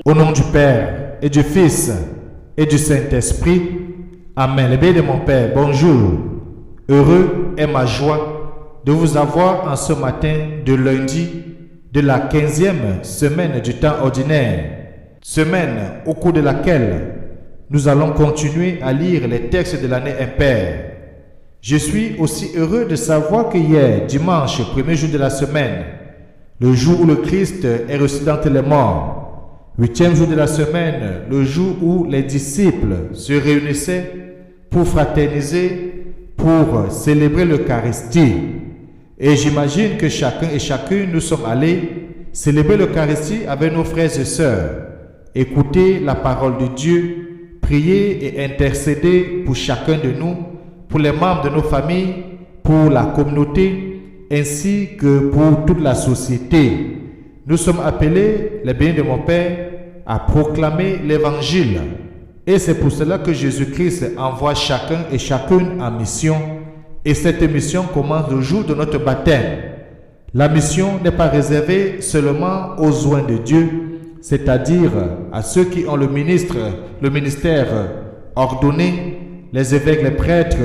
Au nom du Père et du Fils et du Saint-Esprit, Amen. Les bénis de mon Père, bonjour. Heureux est ma joie de vous avoir en ce matin de lundi de la 15e semaine du temps ordinaire, semaine au cours de laquelle nous allons continuer à lire les textes de l'année impaire. Je suis aussi heureux de savoir que hier, dimanche, premier jour de la semaine, le jour où le Christ est ressuscité d'entre les morts, 8e jour de la semaine, le jour où les disciples se réunissaient pour fraterniser, pour célébrer l'Eucharistie. Et j'imagine que chacun et chacune, nous sommes allés célébrer l'Eucharistie avec nos frères et sœurs, écouter la parole de Dieu, prier et intercéder pour chacun de nous, pour les membres de nos familles, pour la communauté, ainsi que pour toute la société. Nous sommes appelés, les bénis de mon Père, à proclamer l'Évangile. Et c'est pour cela que Jésus-Christ envoie chacun et chacune en mission. Et cette mission commence le jour de notre baptême. La mission n'est pas réservée seulement aux oints de Dieu, c'est-à-dire à ceux qui ont le ministère ordonné, les évêques, les prêtres,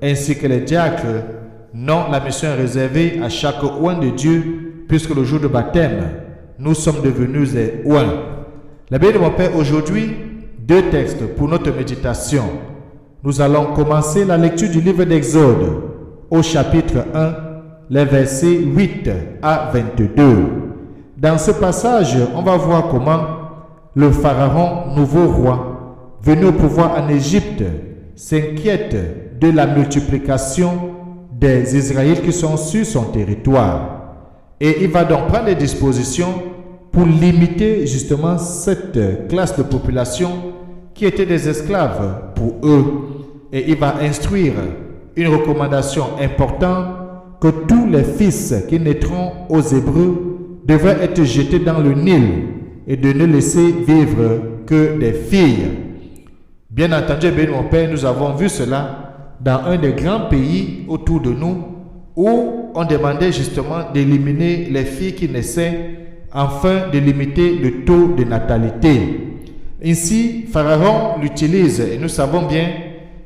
ainsi que les diacres. Non, la mission est réservée à chaque oint de Dieu, puisque le jour de baptême, nous sommes devenus des oints. La bénie de mon Père, aujourd'hui, 2 textes pour notre méditation. Nous allons commencer la lecture du livre d'Exode, au chapitre 1, les versets 8 à 22. Dans ce passage, on va voir comment le pharaon, nouveau roi, venu au pouvoir en Égypte, s'inquiète de la multiplication des Israélites qui sont sur son territoire. Et il va donc prendre des dispositions pour limiter justement cette classe de population qui était des esclaves pour eux. Et il va instruire une recommandation importante que tous les fils qui naîtront aux Hébreux devraient être jetés dans le Nil et de ne laisser vivre que des filles. Bien entendu, bien mon Père, nous avons vu cela dans un des grands pays autour de nous où on demandait justement d'éliminer les filles qui naissaient afin de limiter le taux de natalité. Ainsi, Pharaon l'utilise et nous savons bien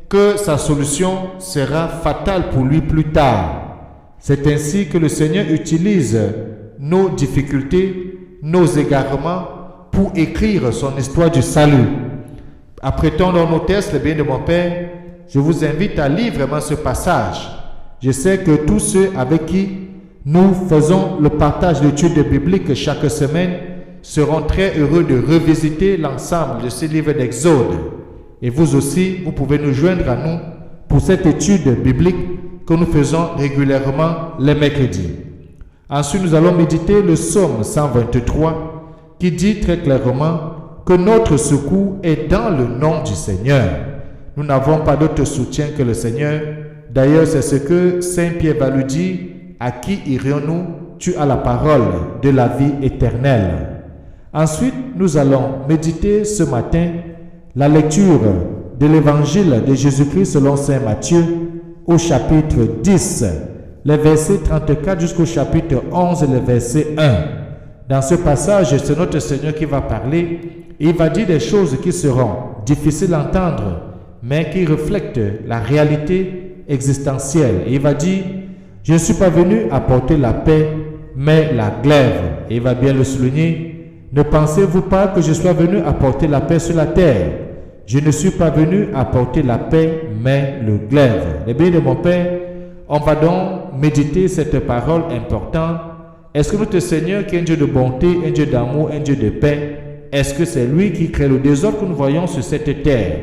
que sa solution sera fatale pour lui plus tard. C'est ainsi que le Seigneur utilise nos difficultés, nos égarements pour écrire son histoire du salut. Apprêtons dans nos textes, les bénis de mon Père, je vous invite à lire vraiment ce passage. Je sais que tous ceux avec qui nous faisons le partage d'études bibliques chaque semaine seront très heureux de revisiter l'ensemble de ce livre d'Exode. Et vous aussi, vous pouvez nous joindre à nous pour cette étude biblique que nous faisons régulièrement les mercredis. Ensuite, nous allons méditer le psaume 123 qui dit très clairement que notre secours est dans le nom du Seigneur. Nous n'avons pas d'autre soutien que le Seigneur. D'ailleurs, c'est ce que Saint Pierre va lui dire: à qui irions-nous? Tu as la parole de la vie éternelle. Ensuite, nous allons méditer ce matin la lecture de l'évangile de Jésus-Christ selon Saint Matthieu au chapitre 10, les versets 34 jusqu'au chapitre 11, les versets 1. Dans ce passage, c'est notre Seigneur qui va parler et il va dire des choses qui seront difficiles à entendre, mais qui reflètent la réalité existentielle. Et il va dire: je ne suis pas venu apporter la paix, mais la glaive. Et il va bien le souligner: ne pensez-vous pas que je sois venu apporter la paix sur la terre? Je ne suis pas venu apporter la paix, mais le glaive. Les bénis de mon Père, on va donc méditer cette parole importante. Est-ce que notre Seigneur, qui est un Dieu de bonté, un Dieu d'amour, un Dieu de paix, est-ce que c'est lui qui crée le désordre que nous voyons sur cette terre?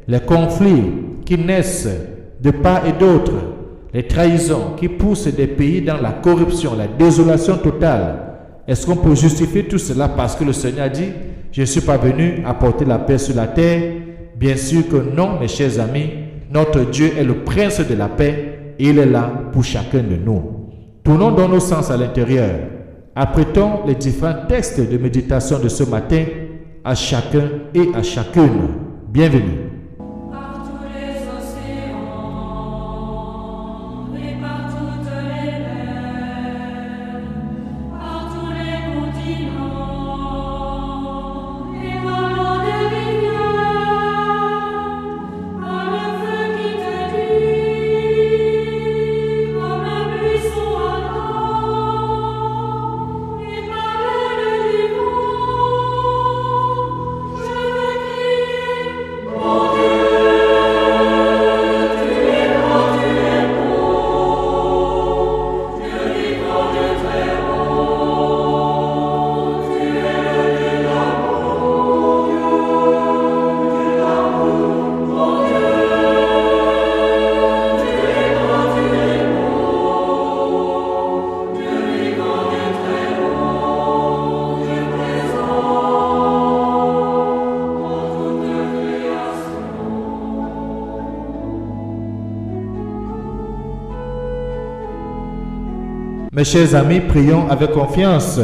Les conflits qui naissent de part et d'autre, les trahisons qui poussent des pays dans la corruption, la désolation totale. Est-ce qu'on peut justifier tout cela parce que le Seigneur a dit, je ne suis pas venu apporter la paix sur la terre? Bien sûr que non, mes chers amis. Notre Dieu est le prince de la paix et il est là pour chacun de nous. Tournons dans nos sens à l'intérieur. Apprêtons les différents textes de méditation de ce matin à chacun et à chacune. Bienvenue. Mes chers amis, prions avec confiance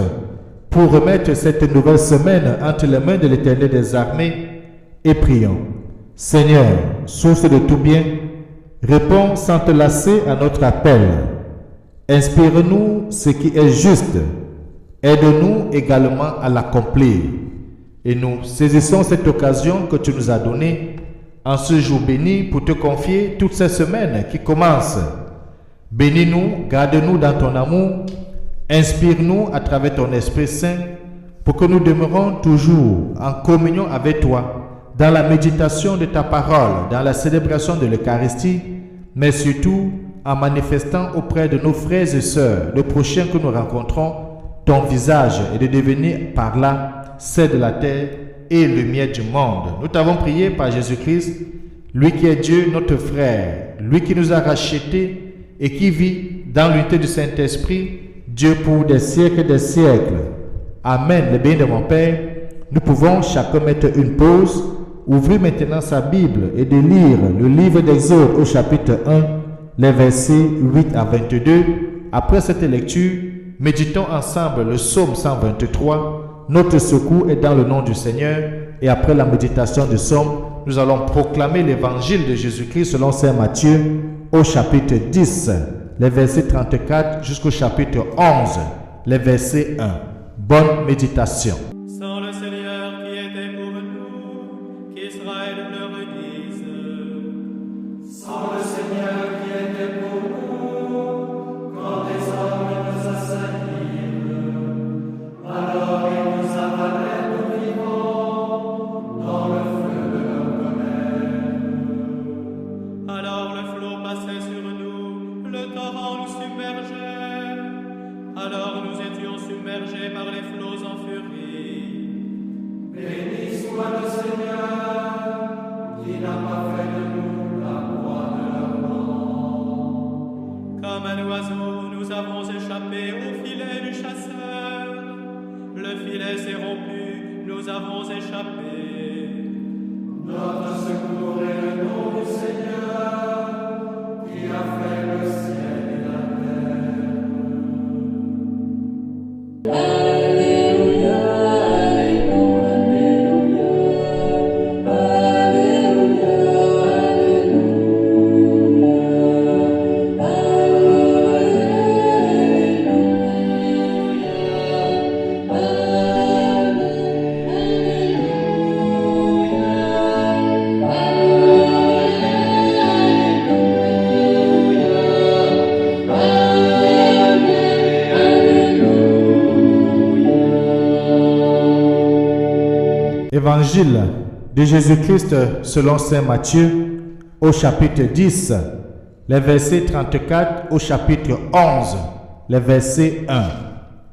pour remettre cette nouvelle semaine entre les mains de l'Éternel des armées et prions. Seigneur, source de tout bien, réponds sans te lasser à notre appel. Inspire-nous ce qui est juste. Aide-nous également à l'accomplir. Et nous saisissons cette occasion que tu nous as donnée en ce jour béni pour te confier toute cette semaine qui commence. Bénis-nous, garde-nous dans ton amour, inspire-nous à travers ton Esprit Saint pour que nous demeurons toujours en communion avec toi, dans la méditation de ta parole, dans la célébration de l'Eucharistie, mais surtout en manifestant auprès de nos frères et sœurs, le prochain que nous rencontrons, ton visage et de devenir par là celle de la terre et lumière du monde. Nous t'avons prié par Jésus-Christ, lui qui est Dieu, notre frère, lui qui nous a rachetés et qui vit dans l'unité du Saint-Esprit, Dieu pour des siècles et des siècles. Amen. Le bien de mon Père, nous pouvons chacun mettre une pause, ouvrir maintenant sa Bible et de lire le livre d'Exode au chapitre 1, les versets 8 à 22. Après cette lecture, méditons ensemble le psaume 123. Notre secours est dans le nom du Seigneur. Et après la méditation du psaume, nous allons proclamer l'évangile de Jésus-Christ selon saint Matthieu au chapitre 10, les versets 34 jusqu'au chapitre 11, les versets 1. Bonne méditation. Sans le Seigneur qui était pour nous, qu'Israël le redise. Sans le Seigneur qui était pour nous, quand les hommes nous assaillirent, alors ils nous avalèrent nous vivants dans le feu de leur colère. Alors le flot passait sur nous, le torrent nous submergeait. Alors nous étions submergés par les flots en furie. Béni soit le Seigneur qui n'a pas fait de nous la proie de leur vent. Comme un oiseau, nous avons échappé au filet du chasseur. Le filet s'est rompu, nous avons échappé. Notre secours est le nom du Seigneur qui a fait le ciel et la terre. Alléluia, Alléluia, Alléluia, Alléluia, Évangile de Jésus-Christ selon saint Matthieu au chapitre 10, les versets 34 au chapitre 11, les versets 1.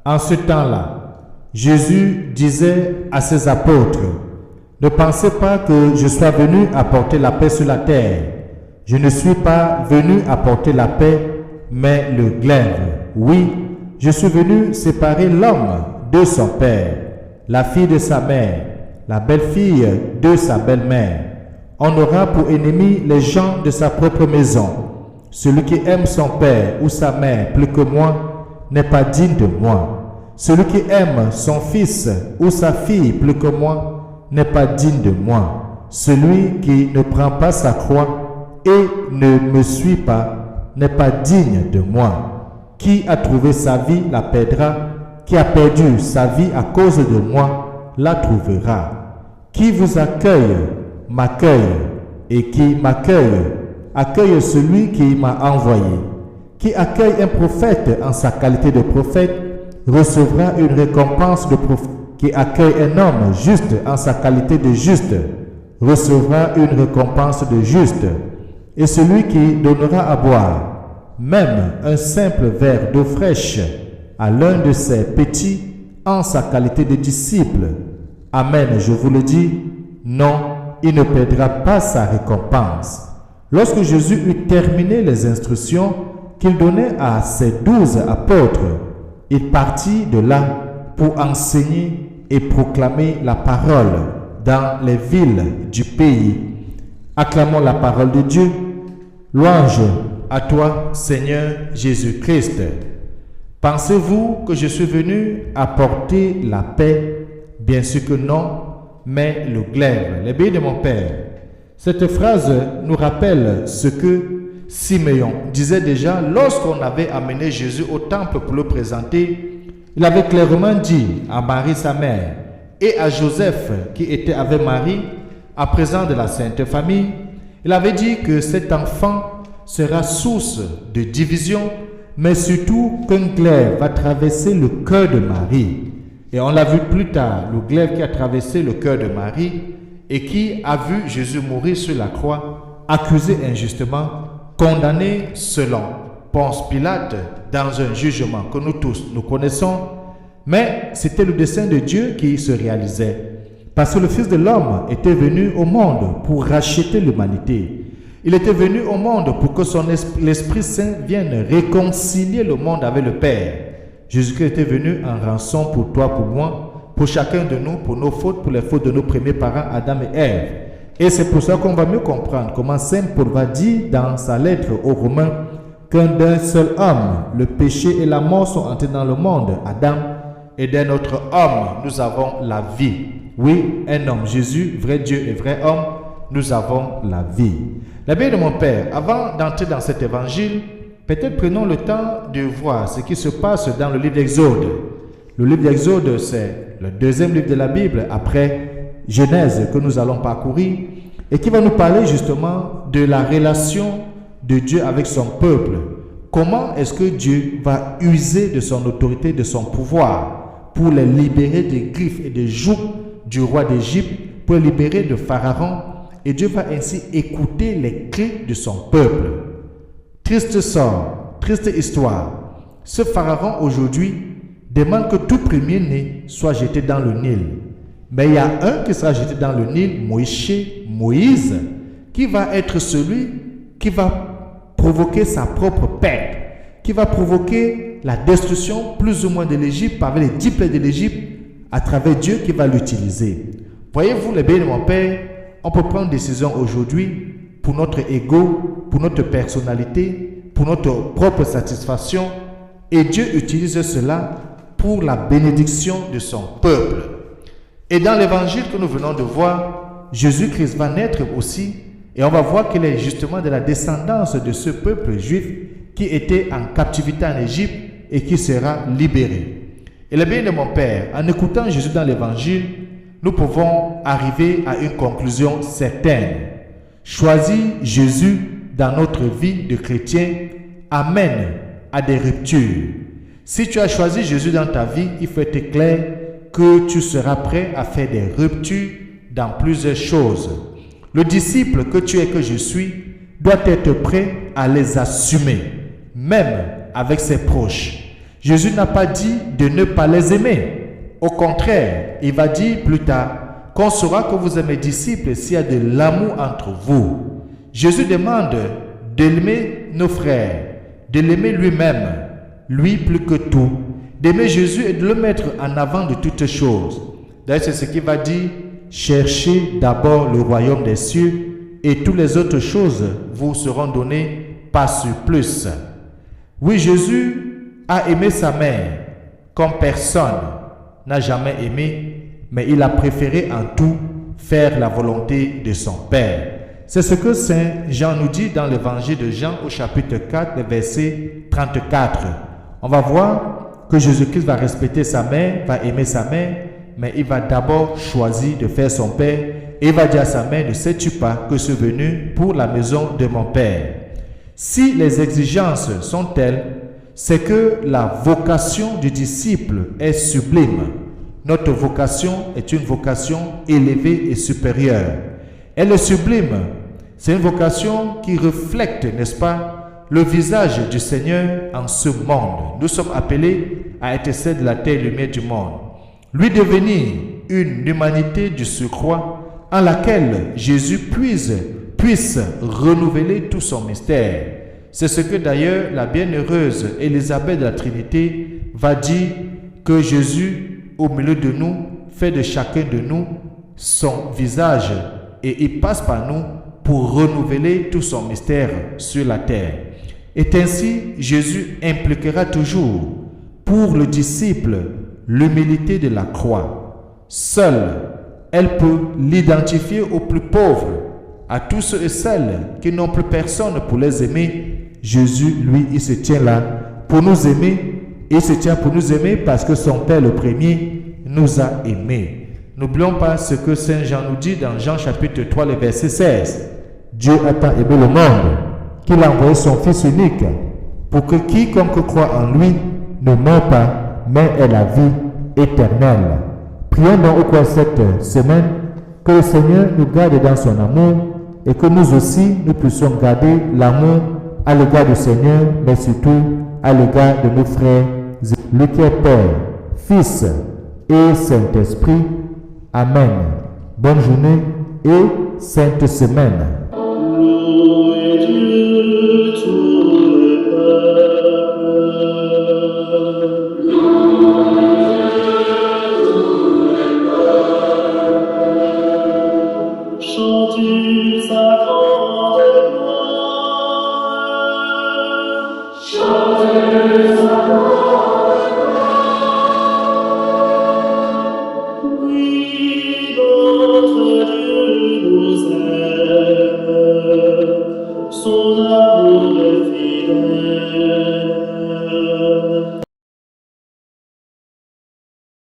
En ce temps-là, Jésus disait à ses apôtres, « Ne pensez pas que je sois venu apporter la paix sur la terre. Je ne suis pas venu apporter la paix, mais le glaive. Oui, je suis venu séparer l'homme de son père, la fille de sa mère, la belle-fille de sa belle-mère. On aura pour ennemis les gens de sa propre maison. Celui qui aime son père ou sa mère plus que moi n'est pas digne de moi. Celui qui aime son fils ou sa fille plus que moi n'est pas digne de moi. Celui qui ne prend pas sa croix et ne me suit pas n'est pas digne de moi. Qui a trouvé sa vie la perdra. Qui a perdu sa vie à cause de moi la trouvera. Qui vous accueille m'accueille, et qui m'accueille accueille celui qui m'a envoyé. Qui accueille un prophète en sa qualité de prophète recevra une récompense de prophète. Qui accueille un homme juste en sa qualité de juste recevra une récompense de juste. Et celui qui donnera à boire même un simple verre d'eau fraîche à l'un de ses petits en sa qualité de disciple, amen, je vous le dis, non, il ne perdra pas sa récompense. Lorsque Jésus eut terminé les instructions qu'il donnait à ses 12 apôtres, il partit de là pour enseigner et proclamer la parole dans les villes du pays. Acclamons la parole de Dieu. Louange à toi, Seigneur Jésus-Christ. Pensez-vous que je suis venu apporter la paix? Bien sûr que non, mais le glaive. Les bénis de mon Père. Cette phrase nous rappelle ce que Simeon disait déjà lorsqu'on avait amené Jésus au temple pour le présenter. Il avait clairement dit à Marie sa mère et à Joseph qui était avec Marie, à présent de la Sainte Famille, il avait dit que cet enfant sera source de division, mais surtout qu'un glaive va traverser le cœur de Marie. Et on l'a vu plus tard, le glaive qui a traversé le cœur de Marie et qui a vu Jésus mourir sur la croix, accusé injustement, condamné selon Ponce Pilate dans un jugement que nous tous nous connaissons. Mais c'était le dessein de Dieu qui se réalisait. Parce que le Fils de l'homme était venu au monde pour racheter l'humanité. Il était venu au monde pour que l'Esprit Saint vienne réconcilier le monde avec le Père. Jésus-Christ était venu en rançon pour toi, pour moi, pour chacun de nous, pour nos fautes, pour les fautes de nos premiers parents, Adam et Ève. Et c'est pour ça qu'on va mieux comprendre comment Saint Paul va dire dans sa lettre aux Romains d'un seul homme, le péché et la mort sont entrés dans le monde, Adam, et d'un autre homme, nous avons la vie. Oui, un homme, Jésus, vrai Dieu et vrai homme, nous avons la vie. La bien de mon Père, avant d'entrer dans cet évangile, peut-être prenons le temps de voir ce qui se passe dans le livre d'Exode. Le livre d'Exode, c'est le deuxième livre de la Bible, après Genèse, que nous allons parcourir, et qui va nous parler justement de la relation de Dieu avec son peuple. Comment est-ce que Dieu va user de son autorité, de son pouvoir, pour les libérer des griffes et des jougs du roi d'Égypte, pour les libérer de Pharaon, et Dieu va ainsi écouter les cris de son peuple. Triste sort, triste histoire. Ce Pharaon aujourd'hui demande que tout premier-né soit jeté dans le Nil. Mais il y a un qui sera jeté dans le Nil, Moïse, qui va être celui qui va provoquer sa propre perte, qui va provoquer la destruction plus ou moins de l'Égypte par les 10 plaies de l'Égypte à travers Dieu qui va l'utiliser. Voyez-vous, les bénis de mon Père, on peut prendre des décisions aujourd'hui pour notre ego, pour notre personnalité, pour notre propre satisfaction, et Dieu utilise cela pour la bénédiction de son peuple. Et dans l'évangile que nous venons de voir, Jésus-Christ va naître aussi, et on va voir qu'il est justement de la descendance de ce peuple juif qui était en captivité en Égypte et qui sera libéré. Et le bien de mon Père, en écoutant Jésus dans l'évangile, nous pouvons arriver à une conclusion certaine. Choisir Jésus dans notre vie de chrétien amène à des ruptures. Si tu as choisi Jésus dans ta vie, il faut être clair que tu seras prêt à faire des ruptures dans plusieurs choses. Le disciple que tu es, que je suis, doit être prêt à les assumer, même avec ses proches. Jésus n'a pas dit de ne pas les aimer. Au contraire, il va dire plus tard qu'on saura que vous êtes mes disciples s'il y a de l'amour entre vous. Jésus demande de l'aimer nos frères, de l'aimer lui-même, lui plus que tout. d'aimer Jésus et de le mettre en avant de toutes choses. D'ailleurs, c'est ce qu'il va dire, cherchez d'abord le royaume des cieux et toutes les autres choses vous seront données par surplus. Oui, Jésus a aimé sa mère comme personne n'a jamais aimé, mais il a préféré en tout faire la volonté de son Père. C'est ce que Saint Jean nous dit dans l'évangile de Jean au chapitre 4, le verset 34. On va voir que Jésus-Christ va respecter sa mère, va aimer sa mère, mais il va d'abord choisir de faire son Père et il va dire à sa mère, ne sais-tu pas que je suis venu pour la maison de mon Père? Si les exigences sont telles, c'est que la vocation du disciple est sublime. Notre vocation est une vocation élevée et supérieure. Elle est sublime. C'est une vocation qui reflète, n'est-ce pas, le visage du Seigneur en ce monde. Nous sommes appelés à être celle de la terre et lumière du monde. Lui devenir une humanité du surcroît en laquelle Jésus puisse renouveler tout son mystère. C'est ce que d'ailleurs la bienheureuse Élisabeth de la Trinité va dire, que Jésus, au milieu de nous, fait de chacun de nous son visage et il passe par nous pour renouveler tout son mystère sur la terre. Et ainsi, Jésus impliquera toujours pour le disciple l'humilité de la croix. Seule, elle peut l'identifier aux plus pauvres, à tous ceux et celles qui n'ont plus personne pour les aimer. Jésus, lui, il se tient là pour nous aimer. Il se tient pour nous aimer parce que son Père le premier nous a aimés. N'oublions pas ce que Saint Jean nous dit dans Jean chapitre 3, le verset 16. Dieu a tant aimé le monde qu'il a envoyé son Fils unique pour que quiconque croit en lui ne meure pas, mais ait la vie éternelle. Prions donc au cours de cette semaine que le Seigneur nous garde dans son amour et que nous aussi nous puissions garder l'amour à l'égard du Seigneur, mais surtout à l'égard de nos frères, lui qui est Père, Fils et Saint-Esprit. Amen. Bonne journée et sainte semaine.